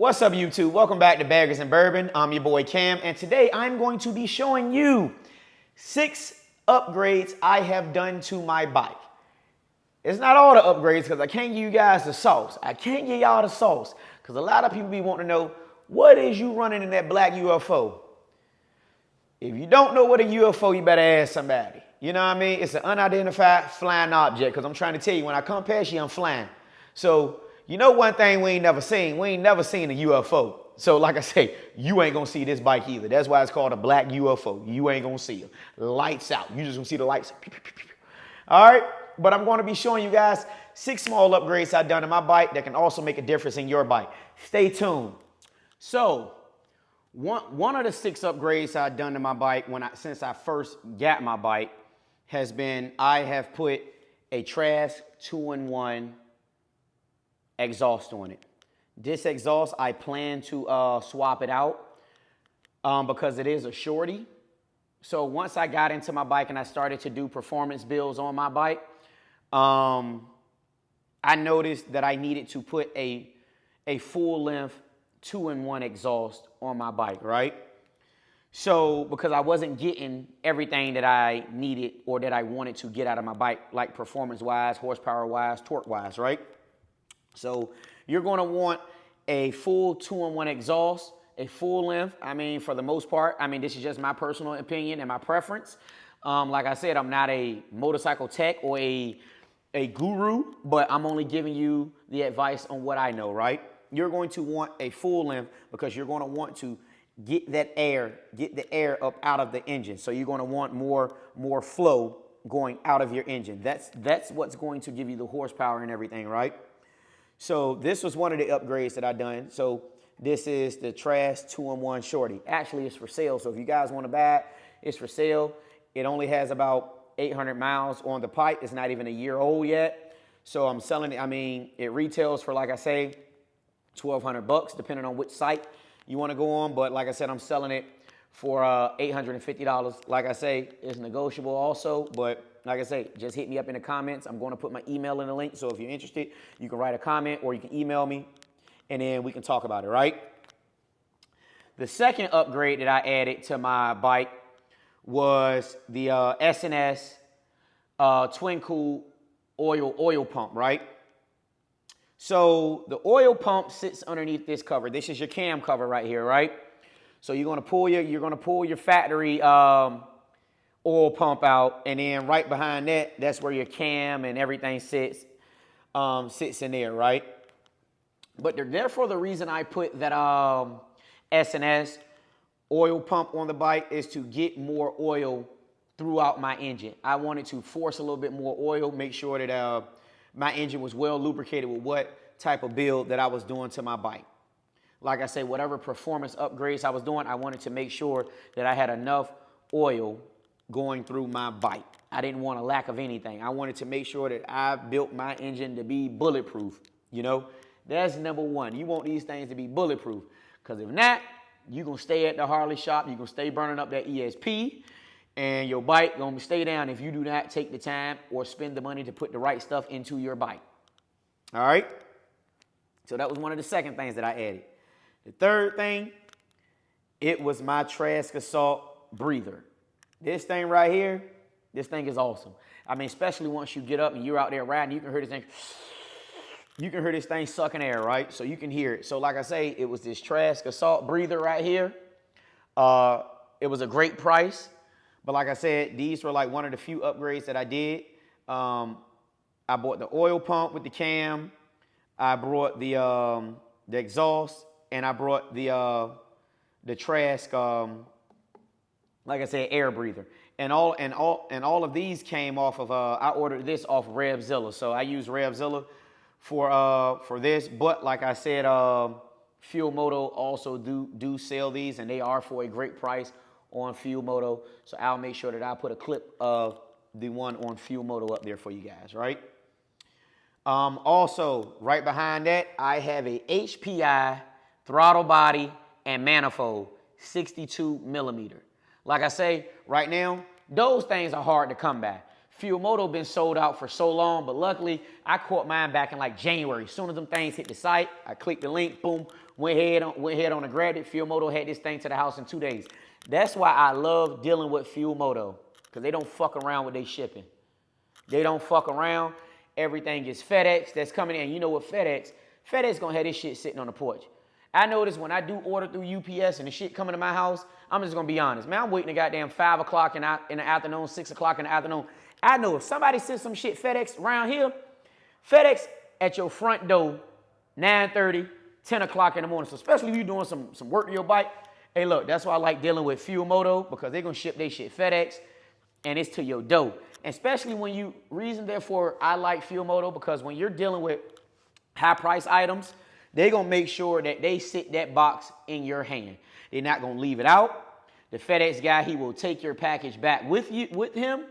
What's up, YouTube? Welcome back to Baggers and Bourbon. I'm your boy Cam, and today I'm going to be showing you 6 upgrades I have done to my bike. It's not all the upgrades because I can't give you guys the sauce. I can't give y'all the sauce because a lot of people be wanting to know, what is you running in that black UFO? If you don't know what a UFO, you better ask somebody. You know what I mean? It's an unidentified flying object because I'm trying to tell you, when I come past you, I'm flying. So, you know one thing we ain't never seen? We ain't never seen a UFO. So like I say, you ain't gonna see this bike either. That's why it's called a black UFO. You ain't gonna see them. Lights out. You just gonna see the lights. All right, but I'm gonna be showing you guys 6 small upgrades I've done to my bike that can also make a difference in your bike. Stay tuned. So, one of the 6 upgrades I've done to my bike since I first got my bike has been I have put a Trask 2-in-1 exhaust on it. This exhaust, I plan to swap it out because it is a shorty. So once I got into my bike and I started to do performance builds on my bike, I noticed that I needed to put a full-length 2-in-1 exhaust on my bike, right? So because I wasn't getting everything that I needed or that I wanted to get out of my bike, like performance-wise, horsepower-wise, torque-wise, right? So you're going to want a full 2-in-1 exhaust, a full length. I mean, for the most part, this is just my personal opinion and my preference. Like I said, I'm not a motorcycle tech or a guru, but I'm only giving you the advice on what I know, right? You're going to want a full length because you're going to want to get the air up out of the engine. So you're going to want more flow going out of your engine. That's what's going to give you the horsepower and everything, right? So this was one of the upgrades that I done. So this is the Trask 2-in-1 Shorty. Actually, it's for sale. So if you guys want to buy it, it's for sale. It only has about 800 miles on the pipe. It's not even a year old yet. So I'm selling it. It retails for, like I say, $1,200, depending on which site you want to go on. But like I said, I'm selling it for $850. Like I say, it's negotiable also, but like I say, just hit me up in the comments. I'm going to put my email in the link, so if you're interested, you can write a comment or you can email me, and then we can talk about it, right? The second upgrade that I added to my bike was the S&S Twin Cool oil pump, right? So the oil pump sits underneath this cover. This is your cam cover right here, right? So you're going to pull your factory oil pump out, and then right behind that's where your cam and everything sits in there, right? But therefore, the reason I put that S&S oil pump on the bike is to get more oil throughout my engine. I wanted to force a little bit more oil, make sure that my engine was well lubricated with what type of build that I was doing to my bike. Like I say, whatever performance upgrades I was doing, I wanted to make sure that I had enough oil going through my bike. I didn't want a lack of anything. I wanted to make sure that I built my engine to be bulletproof. You know, that's number one. You want these things to be bulletproof, because if not, you're going to stay at the Harley shop. You're going to stay burning up that ESP, and your bike going to stay down if you do not take the time or spend the money to put the right stuff into your bike. All right? So that was one of the second things that I added. The third thing, it was my Trask Assault breather. This thing right here, this thing is awesome. Especially once you get up and you're out there riding, you can hear this thing. You can hear this thing sucking air, right? So you can hear it. So like I say, it was this Trask Assault breather right here. It was a great price. But like I said, these were like one of the few upgrades that I did. I bought the oil pump with the cam. I brought the exhaust, and I brought the Trask, like I said, air breather. And all of these came off of I ordered this off Revzilla. So I use Revzilla for this. But like I said, Fuel Moto also do sell these, and they are for a great price on Fuel Moto. So I'll make sure that I put a clip of the one on Fuel Moto up there for you guys, right? Also, right behind that, I have a HPI throttle body and manifold, 62 millimeter. Like I say, right now, those things are hard to come by. Fuel Moto been sold out for so long, but luckily I caught mine back in like January. As soon as them things hit the site, I clicked the link, boom, went ahead on and grabbed it. Fuel Moto had this thing to the house in 2 days. That's why I love dealing with Fuel Moto, because they don't fuck around with their shipping. They don't fuck around. Everything is FedEx that's coming in. You know what, FedEx gonna have this shit sitting on the porch. I notice when I do order through UPS and the shit coming to my house, I'm just gonna be honest. Man, I'm waiting to goddamn 5 o'clock in the afternoon, 6 o'clock in the afternoon. I know if somebody sends some shit FedEx around here, FedEx at your front door, 9:30, 10 o'clock in the morning. So especially if you're doing some work to your bike, hey look, that's why I like dealing with Fuel Moto, because they're gonna ship their shit FedEx and it's to your door. And especially when you, reason therefore I like Fuel Moto, because when you're dealing with high price items, they're gonna make sure that they sit that box in your hand. They're not gonna leave it out. The FedEx guy, he will take your package back with him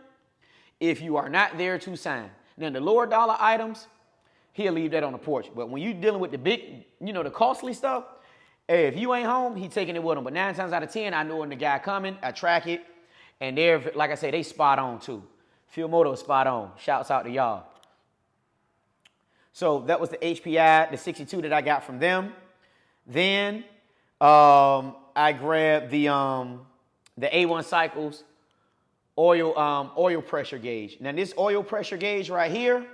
if you are not there to sign. Then the lower dollar items, he'll leave that on the porch. But when you're dealing with the big, the costly stuff, hey, if you ain't home, he's taking it with him. But 9 times out of 10, I know when the guy coming, I track it, and they're, like I say, they spot on too. Fuel Moto spot on. Shouts out to y'all. So that was the HPI, the 62 that I got from them. Then I grabbed the A1 Cycles oil pressure gauge. Now this oil pressure gauge right here,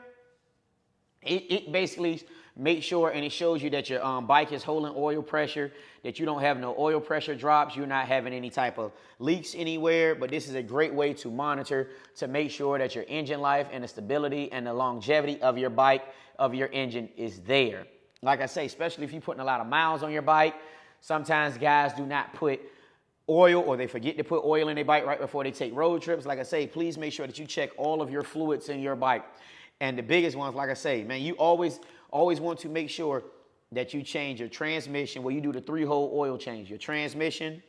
it basically makes sure, and it shows you that your bike is holding oil pressure, that you don't have no oil pressure drops, you're not having any type of leaks anywhere. But this is a great way to monitor, to make sure that your engine life and the stability and the longevity of your bike, of your engine is there. Like I say, especially if you're putting a lot of miles on your bike, sometimes guys do not put oil, or they forget to put oil in their bike right before they take road trips. Like I say, please make sure that you check all of your fluids in your bike. And the biggest ones, like I say, man, you always want to make sure that you change your transmission. Well, you do the 3-hole oil change. Your transmission,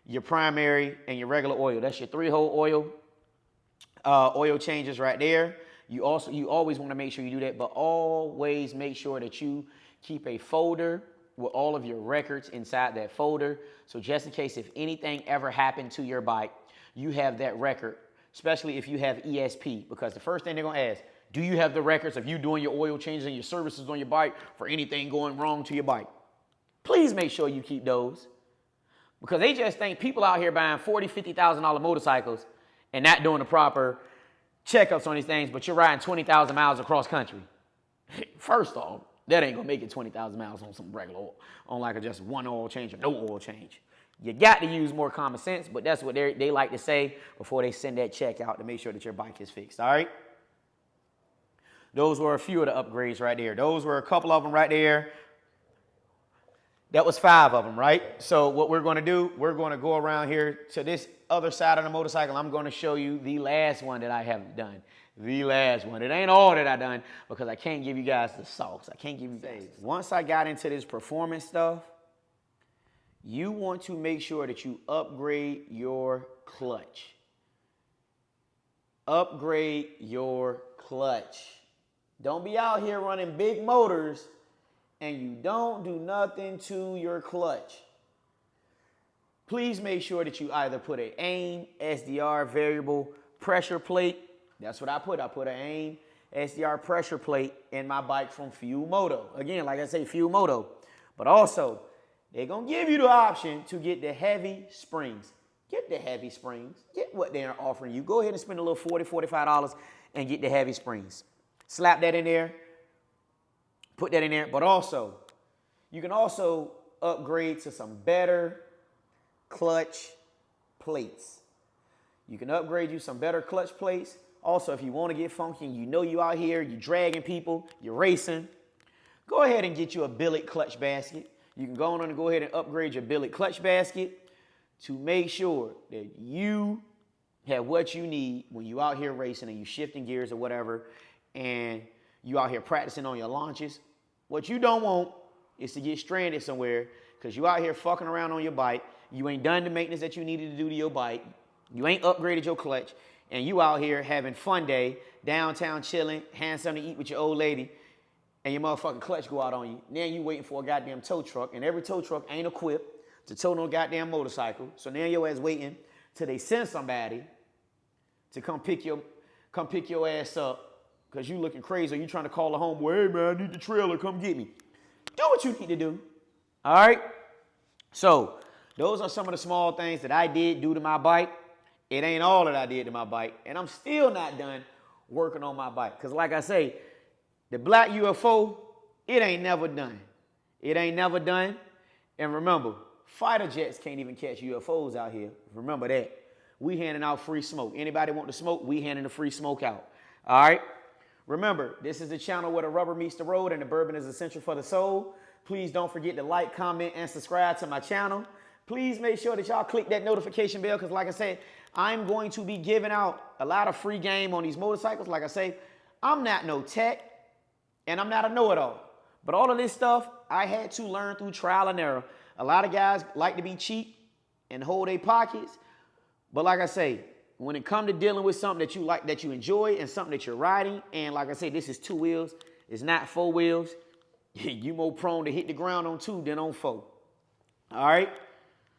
your primary, and your regular oil. That's your 3-hole oil changes right there. You always want to make sure you do that, but always make sure that you keep a folder with all of your records inside that folder. So just in case if anything ever happened to your bike, you have that record, especially if you have ESP, because the first thing they're gonna ask, do you have the records of you doing your oil changes and your services on your bike for anything going wrong to your bike? Please make sure you keep those, because they just think people out here buying $40,000, $50,000 motorcycles and not doing the proper checkups on these things, but you're riding 20,000 miles across country. First off, that ain't gonna make it 20,000 miles on some regular oil, on like just one oil change or no oil change. You got to use more common sense, but that's what they like to say before they send that check out to make sure that your bike is fixed, all right? Those were a few of the upgrades right there. Those were a couple of them right there. That was 5 of them, right? So what we're gonna do, we're gonna go around here to this other side of the motorcycle. I'm gonna show you the last one that I haven't done. The last one. It ain't all that I done, because I can't give you guys the sauce. I can't give you guys. Once I got into this performance stuff, you want to make sure that you upgrade your clutch. Upgrade your clutch. Don't be out here running big motors and you don't do nothing to your clutch. Please make sure that you either put an AIM SDR variable pressure plate. That's what I put. I put an AIM SDR pressure plate in my bike from Fuel Moto. Again, like I say, Fuel Moto. But also, they're going to give you the option to get the heavy springs. Get the heavy springs. Get what they're offering you. Go ahead and spend a little $40, $45 and get the heavy springs. Slap that in there. Put that in there. But also, you can also upgrade to some better clutch plates. You can upgrade you some better clutch plates. Also, if you want to get funky and you know you out here, you're dragging people, you're racing, go ahead and get you a billet clutch basket. You can go on and go ahead and upgrade your billet clutch basket to make sure that you have what you need when you out here racing and you shifting gears or whatever, and you out here practicing on your launches. What you don't want is to get stranded somewhere because you out here fucking around on your bike. You ain't done the maintenance that you needed to do to your bike. You ain't upgraded your clutch, and you out here having fun day, downtown chilling, having something to eat with your old lady, and your motherfucking clutch go out on you. Now you waiting for a goddamn tow truck, and every tow truck ain't equipped to tow no goddamn motorcycle. So now your ass waiting till they send somebody to come pick come pick your ass up because you looking crazy or you trying to call a homeboy, hey man, I need the trailer, come get me. Do what you need to do. All right? So those are some of the small things that I did do to my bike. It ain't all that I did to my bike. And I'm still not done working on my bike. Because like I say, the black UFO, it ain't never done. It ain't never done. And remember, fighter jets can't even catch UFOs out here. Remember that. We handing out free smoke. Anybody want to smoke, we handing the free smoke out. All right? Remember, this is the channel where the rubber meets the road and the bourbon is essential for the soul. Please don't forget to like, comment, and subscribe to my channel. Please make sure that y'all click that notification bell because like I said, I'm going to be giving out a lot of free game on these motorcycles. Like I say, I'm not no tech and I'm not a know-it-all. But all of this stuff, I had to learn through trial and error. A lot of guys like to be cheap and hold their pockets. But like I say, when it comes to dealing with something that you like, that you enjoy, and something that you're riding, and like I say, this is 2 wheels, it's not 4 wheels, you more prone to hit the ground on 2 than on 4. All right?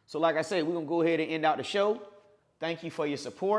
So like I say, we're going to go ahead and end out the show. Thank you for your support.